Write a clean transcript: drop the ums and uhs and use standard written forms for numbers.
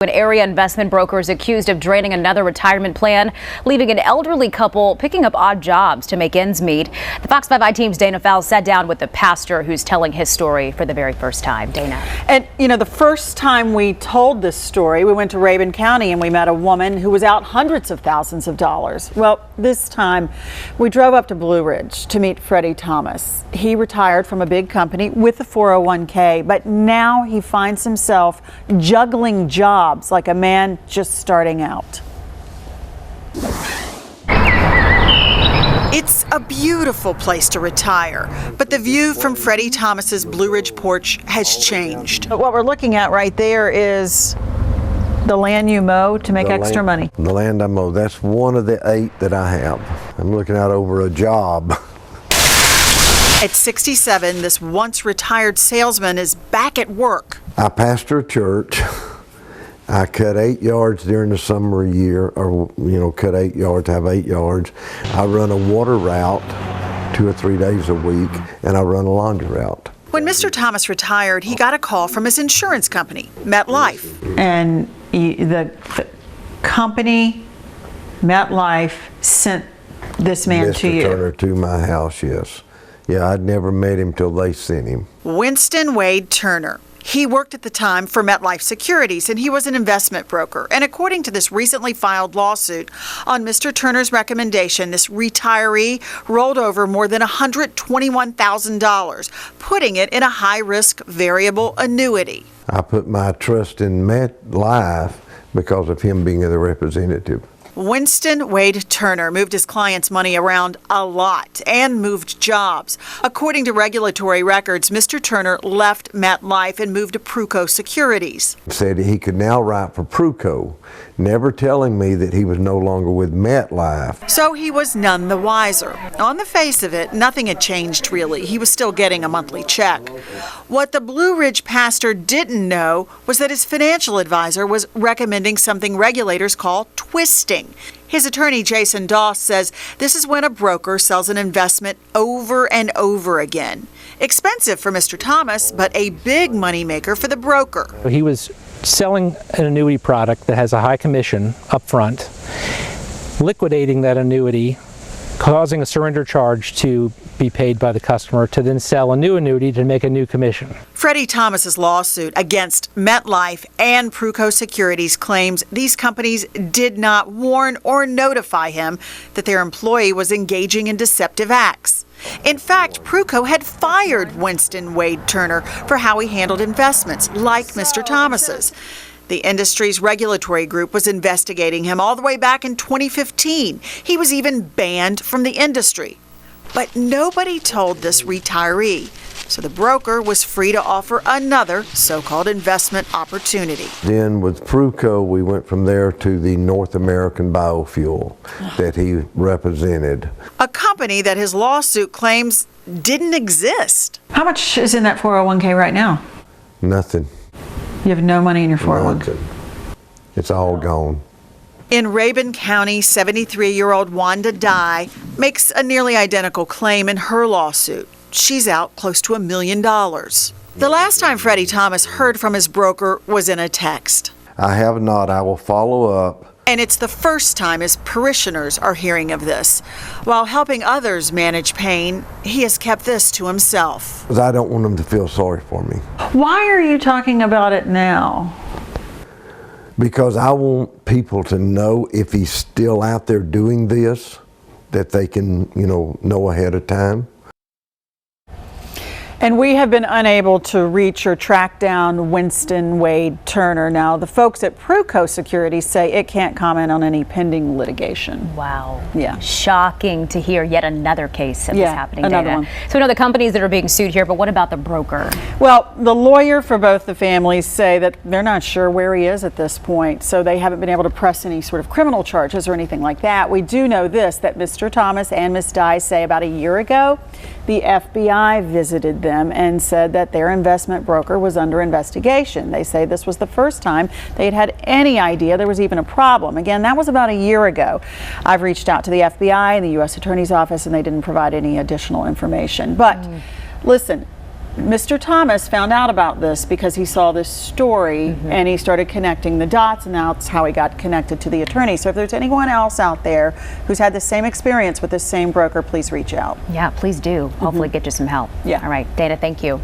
An area investment broker is accused of draining another retirement plan, leaving an elderly couple picking up odd jobs to make ends meet. The Fox 5 I-Team's Dana Fowle sat down with the pastor who's telling his story for the very first time. Dana. And you know, the first time we told this story, we went to Rabun County and we met a woman who was out hundreds of thousands of dollars. Well, this time we drove up to Blue Ridge to meet Freddie Thomas. He retired from a big company with a 401k, but now he finds himself juggling jobs like a man just starting out. It's a beautiful place to retire, but the view from Freddie Thomas's Blue Ridge porch has changed. But what we're looking at right there is the land you mow to make extra money. The land I mow, that's one of the 8 that I have. I'm looking out over a job. At 67, this once retired salesman is back at work. I pastor a church. I cut 8 yards during the summer year, or cut 8 yards, have 8 yards. I run a water route 2 or 3 days a week, and I run a laundry route. When Mr. Thomas retired, he got a call from his insurance company, MetLife. And the company, MetLife, sent this man to you. Mr. Turner to my house, yes. Yeah, I'd never met him till they sent him. Winston Wade Turner. He worked at the time for MetLife Securities, and he was an investment broker. And according to this recently filed lawsuit, on Mr. Turner's recommendation, this retiree rolled over more than $121,000, putting it in a high-risk variable annuity. I put my trust in MetLife because of him being the representative. Winston Wade Turner moved his clients' money around a lot and moved jobs. According to regulatory records, Mr. Turner left MetLife and moved to Pruco Securities. Said he could now write for Pruco, never telling me that he was no longer with MetLife. So he was none the wiser. On the face of it, nothing had changed really. He was still getting a monthly check. What the Blue Ridge pastor didn't know was that his financial advisor was recommending something regulators call twisting. His attorney, Jason Doss, says this is when a broker sells an investment over and over again. Expensive for Mr. Thomas, but a big moneymaker for the broker. He was selling an annuity product that has a high commission up front, liquidating that annuity, causing a surrender charge to be paid by the customer to then sell a new annuity to make a new commission. Freddie Thomas's lawsuit against MetLife and Pruco Securities claims these companies did not warn or notify him that their employee was engaging in deceptive acts. In fact, Pruco had fired Winston Wade Turner for how he handled investments, like Mr. Thomas's. The industry's regulatory group was investigating him all the way back in 2015. He was even banned from the industry. But nobody told this retiree, so the broker was free to offer another so-called investment opportunity. Then with Pruco, we went from there to the North American biofuel that he represented. A company that his lawsuit claims didn't exist. How much is in that 401k right now? Nothing. You have no money in your 401k? Nothing. It's all gone. In Rabun County, 73-year-old Wanda Dye makes a nearly identical claim in her lawsuit. She's out close to $1 million. The last time Freddie Thomas heard from his broker was in a text. I have not. I will follow up. And it's the first time his parishioners are hearing of this. While helping others manage pain, he has kept this to himself. Because I don't want them to feel sorry for me. Why are you talking about it now? Because I want people to know if he's still out there doing this, that they can, know ahead of time. And we have been unable to reach or track down Winston Wade Turner. Now, the folks at Pruco Securities say it can't comment on any pending litigation. Wow. Yeah. Shocking to hear yet another case of this happening, another Dana. one. So we know the companies that are being sued here, but what about the broker? Well, the lawyer for both the families say that they're not sure where he is at this point, so they haven't been able to press any sort of criminal charges or anything like that. We do know this, that Mr. Thomas and Ms. Dye say about a year ago, the FBI visited them and said that their investment broker was under investigation. They say this was the first time they'd had any idea there was even a problem. Again, that was about a year ago. I've reached out to the FBI and the U.S. Attorney's Office, and they didn't provide any additional information. But listen, Mr. Thomas found out about this because he saw this story and he started connecting the dots, and that's how he got connected to the attorney. So if there's anyone else out there who's had the same experience with this same broker, please reach out. Yeah, please do. Hopefully get you some help. Yeah. All right, Dana, thank you.